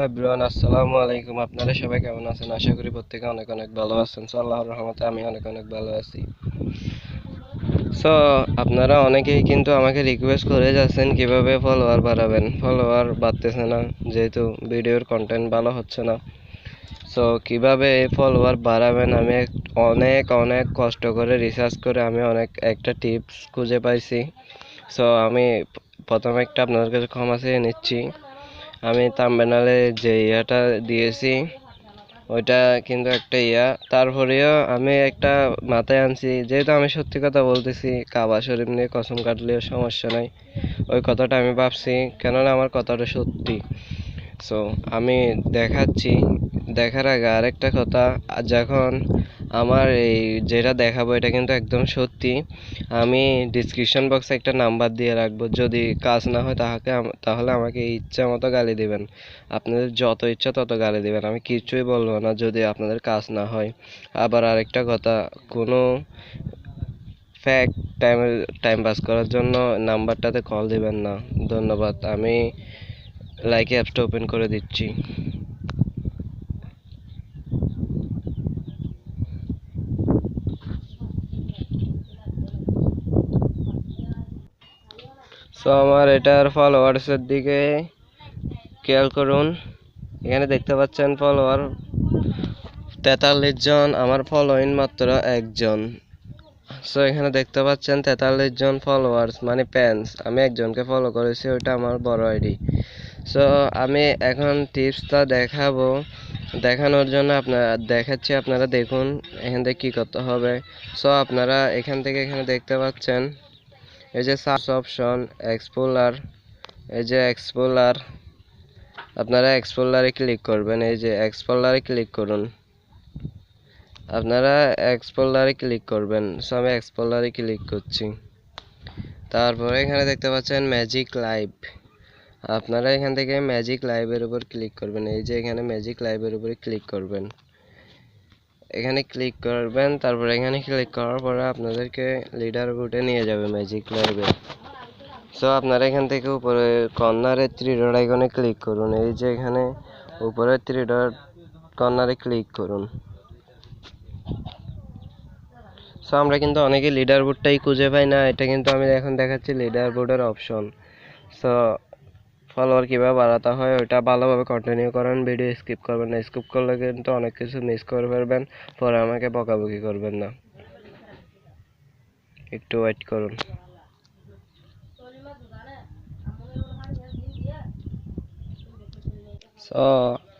Everyone, আসসালামু আলাইকুম। আপনারা সবাই কেমন আছেন? আশা করি প্রত্যেকে অনেক অনেক ভালো আছেন। আল্লাহর রহমতে আমি অনেক অনেক ভালো আছি। সো আপনারা অনেকেই কিন্তু আমাকে রিকোয়েস্ট করে যাচ্ছেন কিভাবে ফলোয়ার বাড়াবেন। ফলোয়ার বাড়তেছে না, যেহেতু ভিডিওর কন্টেন্ট ভালো হচ্ছে না। সো কিভাবে এই ফলোয়ার বাড়াবেন, আমি অনেক অনেক কষ্ট করে রিসার্চ করে আমি একটা টিপস খুঁজে পাইছি। সো আমি প্রথমে আপনাদের কাছে ক্ষমা চেয়ে নিচ্ছি। আমি থাম্বনেলে যে ইয়াটা দিয়েছি ওইটা কিন্তু একটা তারপরেও আমি একটা মাথায় আনছি, যেহেতু আমি সত্যি কথা বলতেছি, কাবা শরীফ নিয়ে কসম কাটলেও সমস্যা নাই। ওই কথাটা আমি ভাবছি, কেননা আমার কথাটা সত্যি। সো আমি দেখাচ্ছি। দেখার আগে আরেকটা কথা, যখন আমার এই যেটা দেখাবো এটা কিন্তু একদম সত্যি। আমি ডিসক্রিপশন বক্সে একটা নাম্বার দিয়ে রাখবো, যদি কাজ না হয় তাহলে আমাকে ইচ্ছা মতো গালি দিবেন। আপনাদের যত ইচ্ছা তত গালি দিবেন, আমি কিছুই বলবো না যদি আপনাদের কাজ না হয়। আবার আরেকটা কথা, কোনো ফ্যাক্ট টাইম পাস করার জন্য নাম্বারটাতে কল দিবেন না। ধন্যবাদ। আমি লাইক অ্যাপসটা ওপেন করে দিচ্ছি। সো আমার এটার ফলোয়ার্সের দিকে খেয়াল করুন। এখানে দেখতে পাচ্ছেন ফলোয়ার 43 জন, আমার ফলোইং মাত্র একজন। সো এখানে দেখতে পাচ্ছেন 43 জন ফলোয়ার্স মানে ফ্যান্স। আমি একজনকে ফলো করেছি, ওইটা আমার বড় আইডি। সো আমি এখন টিপসটা দেখাবো। দেখানোর জন্য দেখাচ্ছি, আপনারা দেখুন এখান থেকে কী করতে হবে। সো আপনারা এখানে দেখতে পাচ্ছেন এই যে সার্চ অপশন, এক্সপ্লোরার, এই যে এক্সপ্লোরার, আপনারা এক্সপ্লোরারে ক্লিক করবেন। এই যে এক্সপ্লোরারে ক্লিক করুন, আপনারা এক্সপ্লোরারে ক্লিক করবেন। সো আমি এক্সপ্লোরারে ক্লিক করছি। তারপরে এখানে দেখতে পাচ্ছেন ম্যাজিক লাইভ, আপনারা এখান থেকে ম্যাজিক লাইভের উপর ক্লিক করবেন। এই যে এখানে ম্যাজিক লাইভের উপরে ক্লিক করবেন, এখানে ক্লিক করবেন। তারপরে এখানে ক্লিক করার পরে আপনাদেরকে লিডার বোর্ডে নিয়ে যাবে ম্যাজিক লাইভে। সো আপনারা এখান থেকে উপরে কর্নারে থ্রি ডট আইকনে ক্লিক করুন। এই যে এখানে উপরে থ্রি ডট কর্নারে ক্লিক করুন। সো আমরা কিন্তু অনেকে লিডার বোর্ডটাই খুঁজে পাই না, এটা কিন্তু আমি এখন দেখাচ্ছি লিডার বোর্ডের অপশন। সো ফলোয়ার কীভাবে বাড়াতে হয় ওইটা ভালোভাবে কন্টিনিউ করেন, ভিডিও স্কিপ করবেন না। স্কিপ করলে কিন্তু অনেক কিছু মিস করে ফেলবেন, পরে আমাকে বকাবকি করবেন না। একটু ওয়েট করুন। সো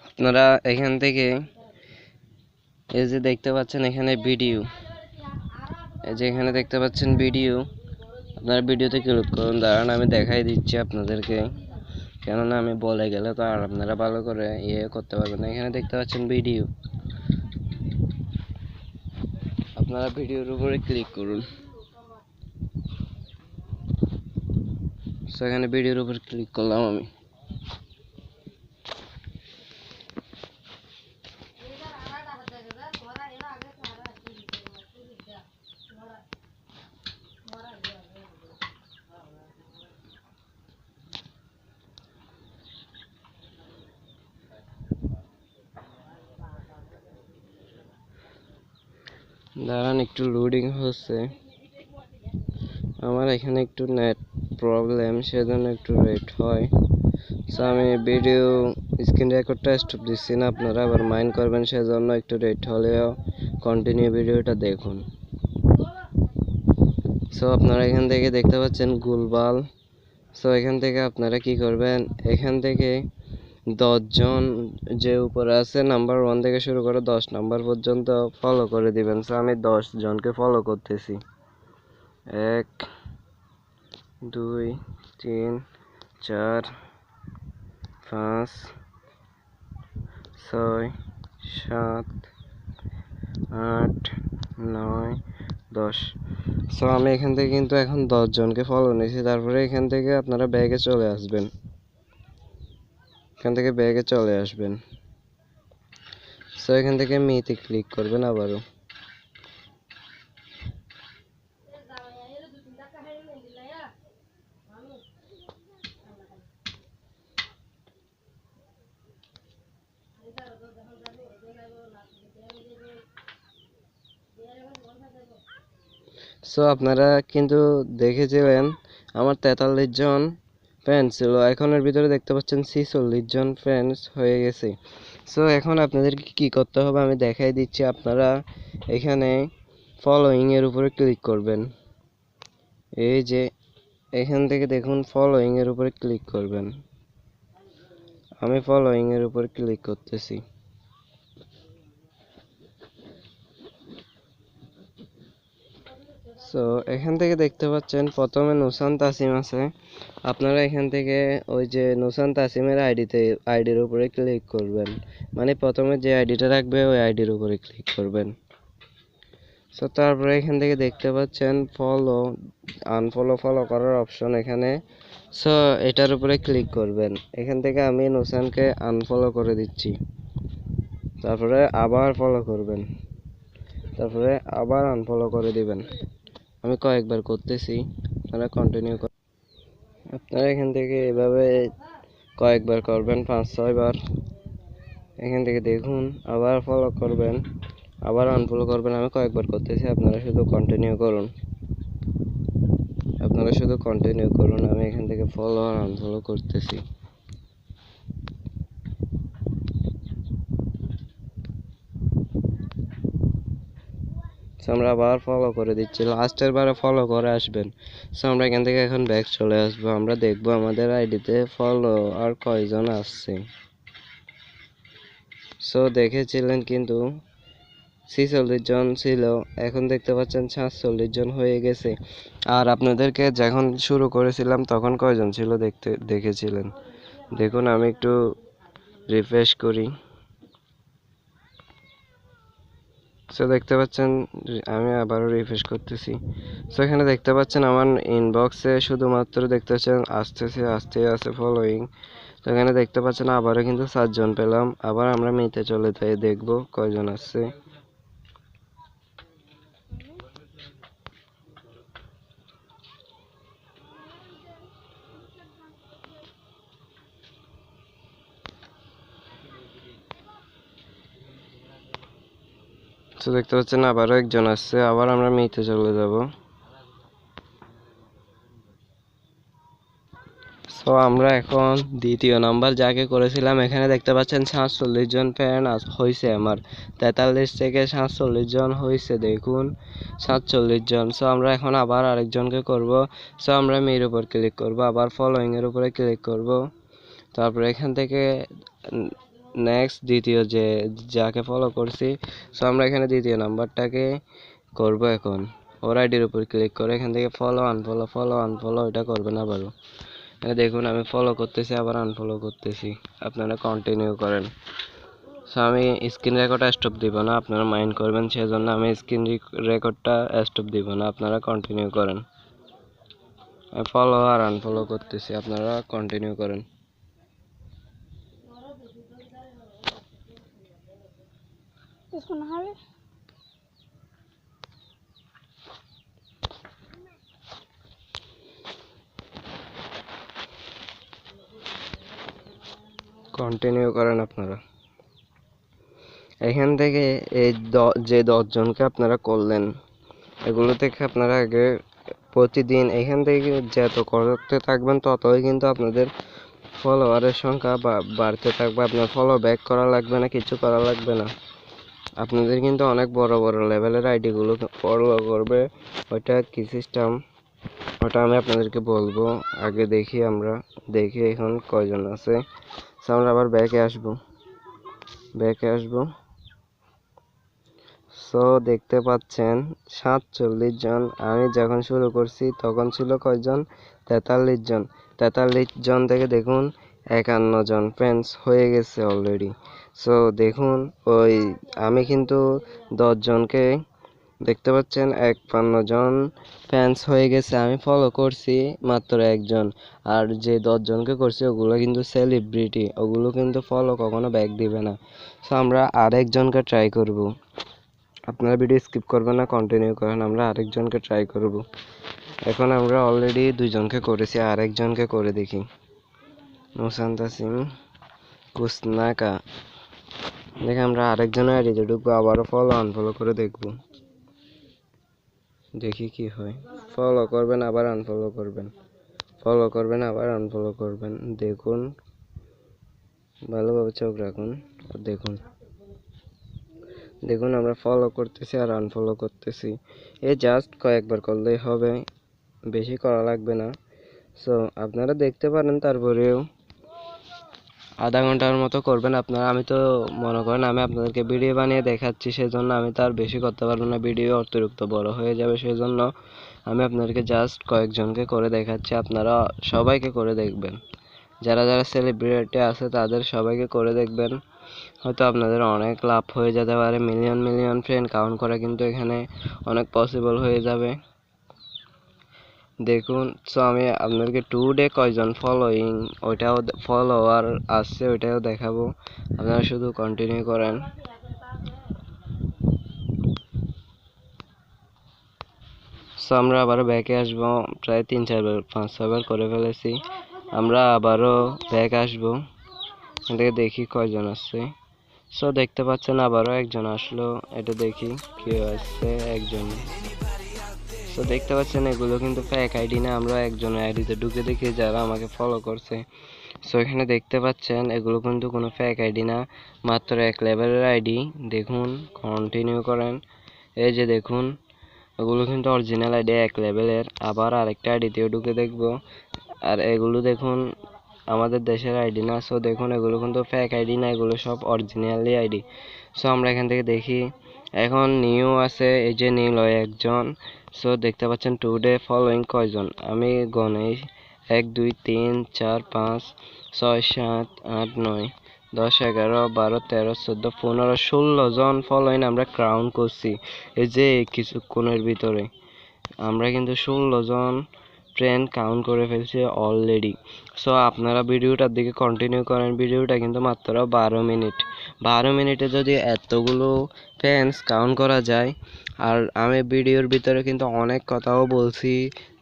আপনারা এখান থেকে এই যে দেখতে পাচ্ছেন এখানে ভিডিও, এই যে এখানে দেখতে পাচ্ছেন ভিডিও, আপনারা ভিডিওতে ক্লিক করুন। দাঁড়ান আমি দেখাই দিচ্ছি আপনাদেরকে, কেননা আমি বলে গেলে তো আর আপনারা ভালো করে করতে পারবেন না। এখানে দেখতে পাচ্ছেন ভিডিও, আপনারা ভিডিওর উপরে ক্লিক করুন। সো এখানে ভিডিওর উপর ক্লিক করলাম আমি। দাঁড়ান একটু লোডিং হচ্ছে, আমার এখানে একটু নেট প্রবলেম, সেজন্য একটু লেট হয়। সো আমি ভিডিও স্ক্রিন রেকর্ডটা স্টপ দিচ্ছি না, আপনারা আবার মাইন্ড করবেন, সেজন্য একটু লেট হলেও কন্টিনিউ ভিডিওটা দেখুন। সো আপনারা এখান থেকে দেখতে পাচ্ছেন গুলবাল। সো এখান থেকে আপনারা কি করবেন, এখান থেকে 10 জন যে উপরে আছে নাম্বার 1 থেকে শুরু করে 10 নাম্বার পর্যন্ত ফলো করে দিবেন। সো আমি 10 জনকে ফলো করতেছি। 1 2 3 4 5 6 7 8 9 10। সো আমি এখান থেকে কিন্তু এখন 10 জনকে ফলো নিয়েছি। তারপরে এখান থেকে আপনারা ব্যাগে চলে আসবেন, এখান থেকে ব্যাগে চলে আসবেন। সো এখান থেকে মিতে ক্লিক করবেন আবারও। সো আপনারা কিন্তু দেখেছিলেন আমার 43 জন ফ্যান ছিল, এখন এর ভিতরে দেখতে পাচ্ছেন 46 জন ফ্রেন্ডস হয়ে গেছে। সো এখন আপনাদেরকে কি করতে হবে আমি দেখাই দিচ্ছি। আপনারা এখানে ফলোয়িং এর উপরে ক্লিক করবেন। এই যে এখান থেকে দেখুন ফলোয়িং এর উপরে ক্লিক করবেন। আমি ফলোয়িং এর উপর ক্লিক করতেছি। সো এখান থেকে দেখতে পাচ্ছেন প্রথমে নুসান তাসিম আছে। আপনারা এখান থেকে ওই যে নুসান তাসিমের আইডির উপরে ক্লিক করবেন, মানে প্রথমে যে আইডিটা রাখবে ওই আইডির উপরে ক্লিক করবেন। সো তারপরে এখান থেকে দেখতে পাচ্ছেন ফলো ফলো করার অপশন এখানে। সো এটার উপরে ক্লিক করবেন। এখান থেকে আমি নুসানকে আনফলো করে দিচ্ছি, তারপরে আবার ফলো করবেন, তারপরে আবার আনফলো করে দিবেন। আমি কয়েকবার করতেছি, আপনারা কন্টিনিউ করেন। আপনারা এখান থেকে এভাবে কয়েকবার করবেন, 5-6 বার। এখান থেকে দেখুন আবার ফলো করবেন, আবার আনফলো করবেন। আমি কয়েকবার করতেছি, আপনারা শুধু কন্টিনিউ করুন, আমি এখান থেকে ফলো আর আনফলো করতেছি। আমরা আবার ফলো করে দিচ্ছি, লাস্টের বারে ফলো করে আসবেন। সো আমরা এখান থেকে এখন ব্যাক চলে আসবো। আমরা দেখবো আমাদের আইডিতে ফলো আর কয়জন আসছে। সো দেখেছিলেন কিন্তু 46 জন ছিল, এখন দেখতে পাচ্ছেন 47 জন হয়ে গেছে। আর আপনাদেরকে যখন শুরু করেছিলাম তখন কয়জন ছিল দেখেছিলেন। দেখুন আমি একটু রিফ্রেশ করি। সো দেখতে পাচ্ছেন আমি আবারও রিফ্রেশ করতেছি। সো এখানে দেখতে পাচ্ছেন আমার ইনবক্সে শুধুমাত্র দেখতে পাচ্ছেন আসতে আছে ফলোয়িং। তো এখানে দেখতে পাচ্ছেন আবারও কিন্তু 7 জন পেলাম। আবার আমরা মিতে চলে যাই, দেখবো কয়জন আসছে। তো দেখতে পাচ্ছেন আবারও একজন আসছে, আবার আমরা মিতে চলে যাব। সো আমরা এখন দ্বিতীয় নাম্বার যাকে করেছিলাম, এখানে দেখতে পাচ্ছেন 47 জন ফ্যান হয়েছে আমার। 43 থেকে 47 জন হয়েছে, দেখুন 47 জন। সো আমরা এখন আবার আরেকজনকে করব। সো আমরা মেয়ের উপর ক্লিক করব, আবার ফলোয়িং এর উপরে ক্লিক করব। তারপরে এখান থেকে নেক্সট দ্বিতীয় যাকে ফলো করছি, সো আমরা এখানে দ্বিতীয় নাম্বারটাকে করব। এখন ওর আইডির উপর ক্লিক করে এখান থেকে ফলো আনফলো এটা করবেন আবারও। দেখুন আমি ফলো করতেছি, আবার আনফলো করতেছি, আপনারা কন্টিনিউ করেন। সো আমি স্ক্রিন রেকর্ডটা স্টপ দিব না, আপনারা মাইন্ড করবেন, সেজন্য আমি স্ক্রিন রেকর্ডটা স্টপ দিব না, আপনারা কন্টিনিউ করেন। আমি ফলো আর আনফলো করতেছি, আপনারা কন্টিনিউ করেন। কন্টিনিউ করেন আপনারা। এখান থেকে এই যে 10 জনকে আপনারা করলেন, এগুলো থেকে আপনারা আগে প্রতিদিন এখান থেকে যত করতে থাকবেন ততই কিন্তু আপনাদের ফলোয়ারের সংখ্যা বাড়তে থাকবে। আপনার ফলো ব্যাক করা লাগবে না, কিছু করা লাগবে না। আপনাদের কিন্তু অনেক বড় বড় লেভেলের আইডিগুলো ফলো করবে। ওইটা কি সিস্টেম, ওটা আমি আপনাদেরকে বলবো। আগে দেখি এখন কয়জন আছে। আমরা আবার ব্যাকে আসবো। সো দেখতে পাচ্ছেন 47 জন। আমি যখন শুরু করছি তখন ছিল কয়জন, 43 জন। 43 জন থেকে দেখুন 51 জন ফ্রেন্ডস হয়ে গেছে অলরেডি। সো দেখুন ওই আমি কিন্তু 10 জনকে দেখতে পাচ্ছেন 51 জন ফ্যান্স হয়ে গেছে। আমি ফলো করছি মাত্র একজন, আর যে 10 জনকে করছি ওগুলো কিন্তু সেলিব্রিটি, ওগুলো কিন্তু ফলো কখনো ব্যাক দিবে না। সো আমরা আরেকজনকে ট্রাই করব। আপনারা ভিডিও স্কিপ করবেন না, কন্টিনিউ করেন। আমরা আরেকজনকে ট্রাই করব। এখন আমরা অলরেডি 2 জনকে করেছি, আরেকজনকে করে দেখি। নুসান তাসিম কুসনাকা, দেখে আমরা আরেকজনের আইডিতে ঢুকবো, আবারও ফলো আনফলো করে দেখবো, দেখি কি হয়। ফলো করবেন আবার আনফলো করবেন, ফলো করবেন আবার আনফলো করবেন। দেখুন, ভালোভাবে চোখ রাখুন, দেখুন দেখুন আমরা ফলো করতেছি আর আনফলো করতেছি। এ জাস্ট কয়েকবার করলেই হবে, বেশি করা লাগবে না। সো আপনারা দেখতে পারেন, তারপরেও আধা ঘন্টার মতো করবেন আপনারা। আমি তো মনে করেন আমি আপনাদেরকে ভিডিও বানিয়ে দেখাচ্ছি, সেজন্য আমি তার বেশি করতে পারবো না, ভিডিও অতিরিক্ত বড় হয়ে যাবে। সেজন্য আমি আপনাদেরকে জাস্ট কয়েকজনকে করে দেখাচ্ছি, আপনারা সবাইকে করে দেখবেন। যারা যারা সেলিব্রিটি আছে তাদের সবাইকে করে দেখবেন, হয়তো আপনাদের অনেক লাভ হয়ে যেতে পারে। মিলিয়ন মিলিয়ন ফ্রেন্ড কাউন্ট করা কিন্তু এখানে অনেক পসিবল হয়ে যাবে। দেখুন, সো আমি আপনাদেরকে টুডে কয়জন ফলোয়িং ওইটাও ফলোয়ার আসছে ওইটাও দেখাবো, আপনারা শুধু কন্টিনিউ করেন। সো আমরা আবারও ব্যাকে আসবো, প্রায় 3-4 বার 5-6 বার করে ফেলেছি। আমরা আবারও ব্যাক আসবো, এটাকে দেখি কয়জন আসছে। সো দেখতে পাচ্ছেন আবারও একজন আসলো, এটা দেখি কি আসছে, একজন। তো দেখতে পাচ্ছেন এগুলো কিন্তু ফেক আইডি না, আমরা একজনের আইডিতে ঢুকে দেখি যারা আমাকে ফলো করছে। সো এখানে দেখতে পাচ্ছেন এগুলো কিন্তু কোনো ফেক আইডি না, মাত্র 1 লেভেলের আইডি। দেখুন, কন্টিনিউ করেন, এই যে দেখুন এগুলো কিন্তু অরিজিনাল আইডি 1 লেভেলের। আবার আরেকটা আইডিতেও ঢুকে দেখব, আর এগুলো দেখুন আমাদের দেশের আইডি না। সো দেখুন এগুলো কিন্তু ফেক আইডি না, এগুলো সব অরিজিনালি আইডি। সো আমরা এখান থেকে দেখি, এখন নিউ আছে, এই যে নীলয় একজন। সো দেখতে পাচ্ছেন টুডে ফলোয়িং কয়জন, আমি গণেই 1 2 3 4 5 6 7 8 9 10 11 12 13 14 15 16 জন ফলোয়িং আমরা ক্রাউন করছি এই যে কিছুক্ষণের ভিতরে। আমরা কিন্তু 16 জন ফ্রেন্ড কাউন্ট করে ফেলছি অলরেডি। সো আপনারা ভিডিওটার দিকে কন্টিনিউ করেন, ভিডিওটা কিন্তু মাত্র 12 মিনিট। 12 মিনিটে যদি এতগুলো ফ্রেন্ডস কাউন্ট করা যায়, আর আমি ভিডিওর ভিতরে কিন্তু অনেক কথাও বলছি,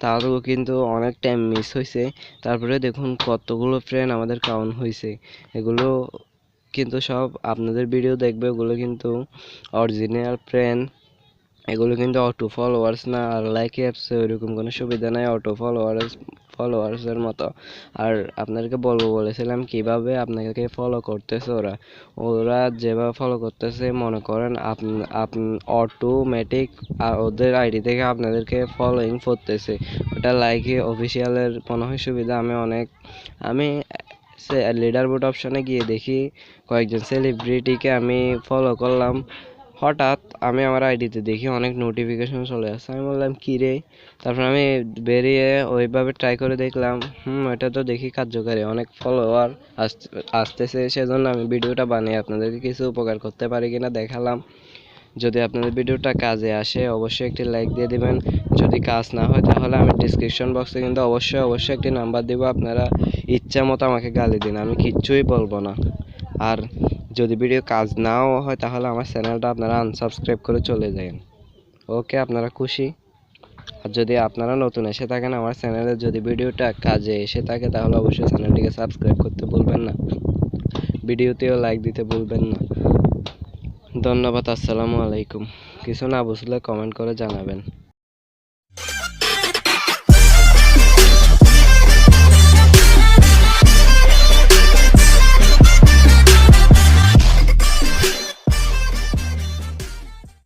তারও কিন্তু অনেক টাইম মিস হয়েছে, তারপরে দেখুন কতগুলো ফ্রেন্ড আমাদের কাউন্ট হয়েছে। এগুলো কিন্তু সব আপনাদের ভিডিও দেখবে, এগুলো কিন্তু অরিজিনাল ফ্রেন্ড, এগুলো কিন্তু অটো ফলোয়ার্স না। আর লাইক অ্যাপসে ওইরকম কোনো সুবিধা নাই অটো ফলোয়ার্সের মতো। আর আপনাদেরকে বলেছিলাম কিভাবে আপনাকে ফলো করতেছে ওরা। ওরা যেভাবে ফলো করতেছে, মনে করেন অটোমেটিক ওদের আইডি থেকে আপনাদেরকে ফলোইং করতেছে, ওটা লাইকে অফিসিয়ালের মনে হয় সুবিধা। আমি লিডার বোর্ড অপশনে গিয়ে দেখি কয়েকজন সেলিব্রিটিকে আমি ফলো করলাম, হঠাৎ আমি আমার আইডিতে দেখি অনেক নোটিফিকেশন চলে আসছে। আমি বললাম কী রে, তারপর আমি বেরিয়ে ওইভাবে ট্রাই করে দেখলাম, এটা তো দেখি কার্যকারী, অনেক ফলোয়ার আসতেছে। সেজন্য আমি ভিডিওটা বানিয়ে আপনাদেরকে কিছু উপকার করতে পারি কিনা দেখালাম। যদি আপনাদের ভিডিওটা কাজে আসে অবশ্যই একটি লাইক দিয়ে দিবেন, যদি কাজ না হয় তাহলে আমি ডিসক্রিপশন বক্সে কিন্তু অবশ্যই একটি নাম্বার দিব, আপনারা ইচ্ছা মতো আমাকে গালি দিন, আমি কিচ্ছুই বলবো না। আর যদি ভিডিও কাজ নাও হয় তাহলে আমার চ্যানেলটা আপনারা আনসাবস্ক্রাইব করে চলে যান। ওকে, আপনারা খুশি? আর যদি আপনারা নতুন এসে থাকেন আমার চ্যানেলে, যদি ভিডিওটা কাজে এসে থাকে তাহলে অবশ্যই চ্যানেলটিকে সাবস্ক্রাইব করতে ভুলবেন না, ভিডিওতেও লাইক দিতে ভুলবেন না। ধন্যবাদ, আসসালামু আলাইকুম। কিছু না বুঝলে কমেন্ট করে জানাবেন।